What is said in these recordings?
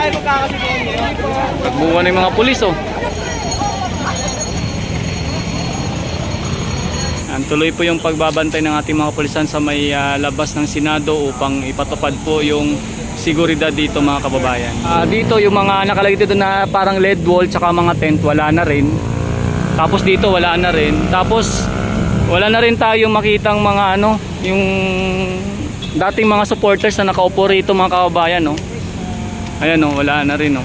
tayo magkakasigaw. Nagbuwan ng mga pulis oh. Tuloy po yung pagbabantay ng ating mga kapulisan sa may labas ng Senado upang ipatupad po yung seguridad dito mga kababayan. Dito yung mga nakalagay dito na parang lead wall tsaka mga tent wala na rin. Tapos dito wala na rin. Tapos wala na rin tayong makitang mga ano, yung dating mga supporters na nakaupo rito mga kababayan no. Ayan no, wala na rin no.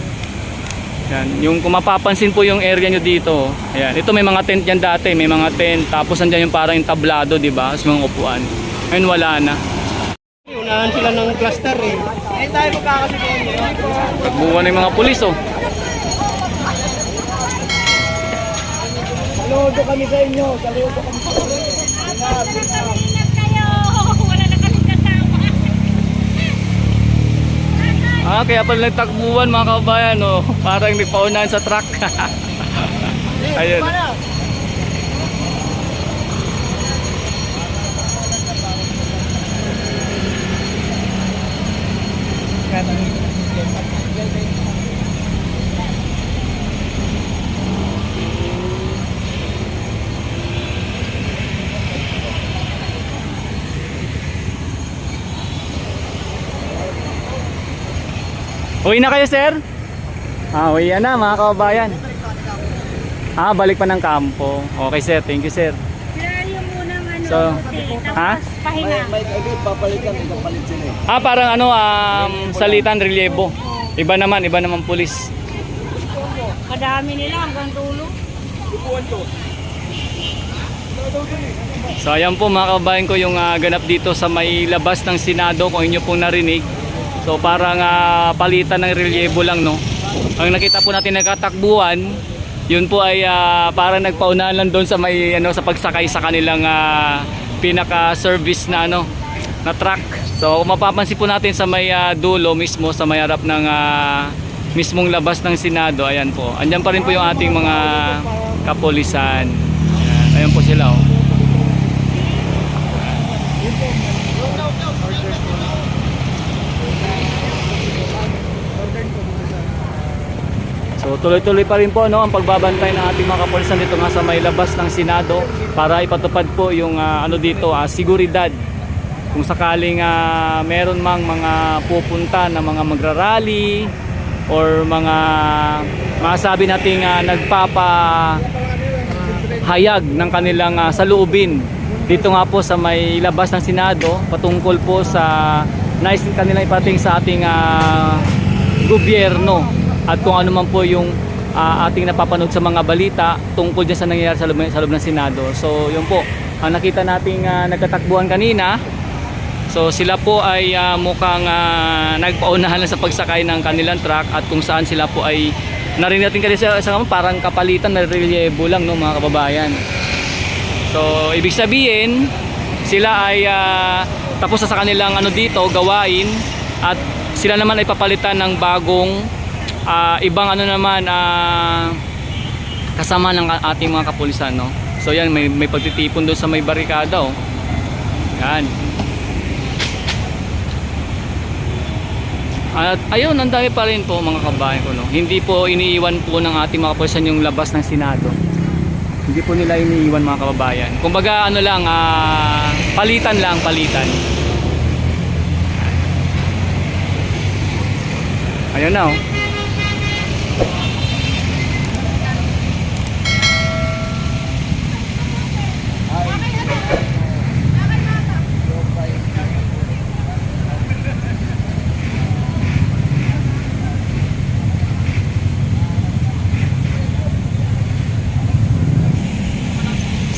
Yan, yung kung mapapansin po yung area nyo dito, ayan, ito may mga tent yan dati, may mga tent, tapos andyan yung parang yung tablado, di ba? Sa mga upuan. Ngayon wala na. Unahan sila ng cluster eh. Ngayon tayo magkakasigaw. Nagbuwan ng mga pulis oh. Saludo kami sa inyo. Saludo kami sa inyo. Ingat kayo. Wala na kaming kasama. Kaya pala nagtakbuhan mga kababayan oh. Parang nagpaunahan sa truck. Ayun. Uwi na kayo sir? Uwi na mga kababayan. Balik pa ng kampo. Okay sir, thank you sir. Sinayo muna ng ano. So, tapos pahinga. May agad papalitan, ipapalit sila eh. Parang ano, salitan, relyebo. Iba naman pulis. Kadami nila hanggang dulo. So ayan po mga kababayan ko yung ganap dito sa may labas ng Senado kung inyo pong narinig. So parang palitan ng relyebo lang no. Ang nakita po natin nagkatakbuhan, yun po ay parang nagpaunahan lang doon sa may ano sa pagsakay sa kanilang pinaka-service na ano na truck. So kung mapapansin po natin sa may dulo mismo sa may harap ng mismong labas ng Senado, ayan po. Andiyan pa rin po yung ating mga kapulisan. Ayan po sila oh. So tuloy-tuloy pa rin po no, ang pagbabantay ng ating mga kapulisan dito nga sa may labas ng Senado para ipatupad po yung ano dito, seguridad. Kung sakaling meron mang mga pupunta na mga magrarally or mga masabi nating nagpapahayag ng kanilang saloobin dito nga po sa may labas ng Senado patungkol po sa nais kanilang ipating sa ating gobyerno at kung ano man po yung ating napapanood sa mga balita tungkol dyan sa nangyayari sa loob ng Senado. So yun po, nakita nating nagkatakbuhan kanina. So sila po ay mukhang nagpaunahan lang sa pagsakay ng kanilang truck at kung saan sila po ay narinig natin kanina sa parang kapalitan na relyebo lang no mga kababayan. So ibig sabihin sila ay tapos na sa kanilang ano dito gawain at sila naman ay papalitan ng bagong ibang ano naman kasama ng ating mga kapulisan no. So yan may pagtitipon doon sa may barikada oh. Yan. At ayun, ang dami pa rin po mga kabayan ko no. Hindi po iniiwan po ng ating mga kapulisan yung labas ng Senado. Hindi po nila iniiwan mga kababayan. Kumbaga ano lang palitan lang, palitan. Ayun na oh.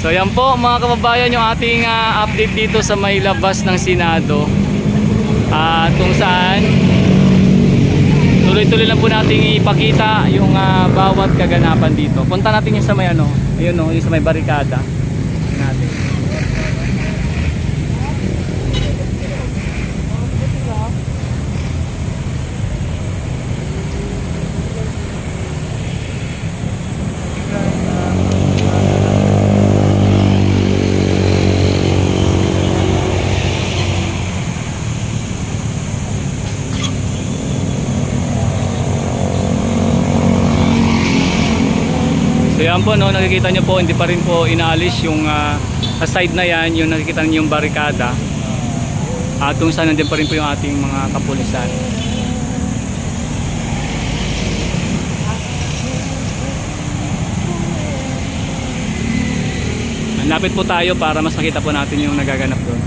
So yan po mga kababayan yung ating update dito sa may labas ng Senado. Kung saan tuloy-tuloy lang po nating ipakita yung bawat kaganapan dito. Punta natin yung sa may ano, ayun no, yung sa may barikada natin. So yan po, no, nakikita nyo po, hindi pa rin po inaalis yung sa side na yan, yung nakikita nyo yung barikada. At kung saan nandun pa rin po yung ating mga kapulisan. Lapit po tayo para mas makita po natin yung nagaganap doon.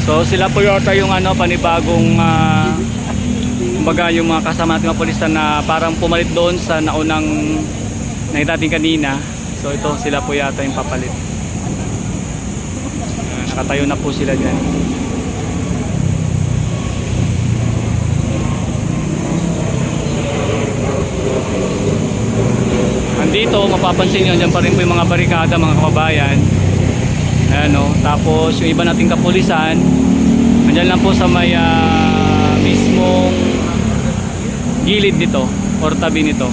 So sila po yata yung panibagong kumbaga yung mga kasama nating mga pulisan na parang pumalit doon sa naunang nakita natin kanina. So ito sila po yata yung papalit. Nakatayo na po sila dyan. Andito mapapansin nyo, dyan pa rin po yung mga barikada mga kababayan. Ayan, no? Tapos yung iba nating kapulisan andyan lang po sa may mismong gilid nito or tabi nito.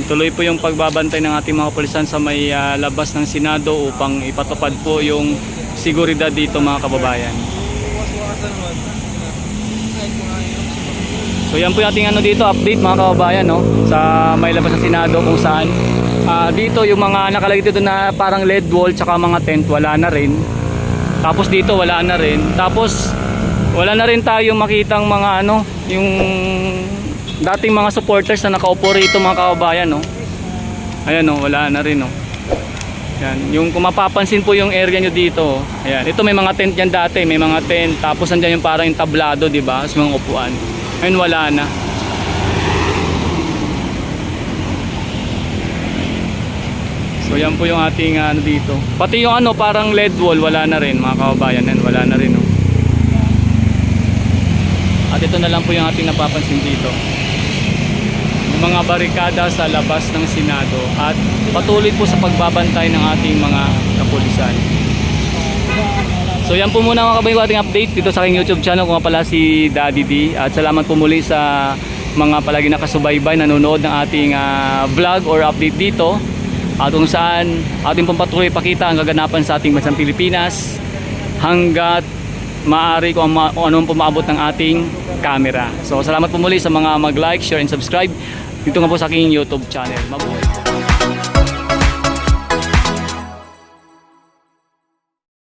Tuloy po yung pagbabantay ng ating mga kapulisan sa may labas ng Senado upang ipatupad po yung seguridad dito mga kababayan. So yan po yung ating dito update mga kababayan, no, sa may labas ng Senado kung saan dito yung mga nakalagay dito na parang LED wall tsaka mga tent wala na rin. Tapos dito wala na rin. Tapos wala na rin tayong makitang mga yung dating mga supporters na nakaupo rito mga kababayan, no. Ayan, no, wala na rin, no. Yan, yung kung mapapansin po yung area nyo dito, ayan, ito may mga tent yan dati, may mga tent, tapos andyan yung parang yung tablado, di ba? Sa mga upuan. Ayun, wala na. So yan po yung ating dito. Pati yung parang LED wall, wala na rin mga kababayan, yan, wala na rin, no. At ito na lang po yung ating napapansin dito. Yung mga barikada sa labas ng Senado at patuloy po sa pagbabantay ng ating mga kapulisan. So yan po muna mga kabayo ating update dito sa aking YouTube channel. Kung nga pala si Daddy D. At salamat po muli sa mga palagi nakasubaybay, nanonood ng ating vlog or update dito. At kung saan ating pong patuloy pakita ang kaganapan sa ating bansang Pilipinas hanggat maaari kung anong pumaabot ng ating camera. So salamat po muli sa mga mag-like, share and subscribe dito nga po sa aking YouTube channel. Mabuhay!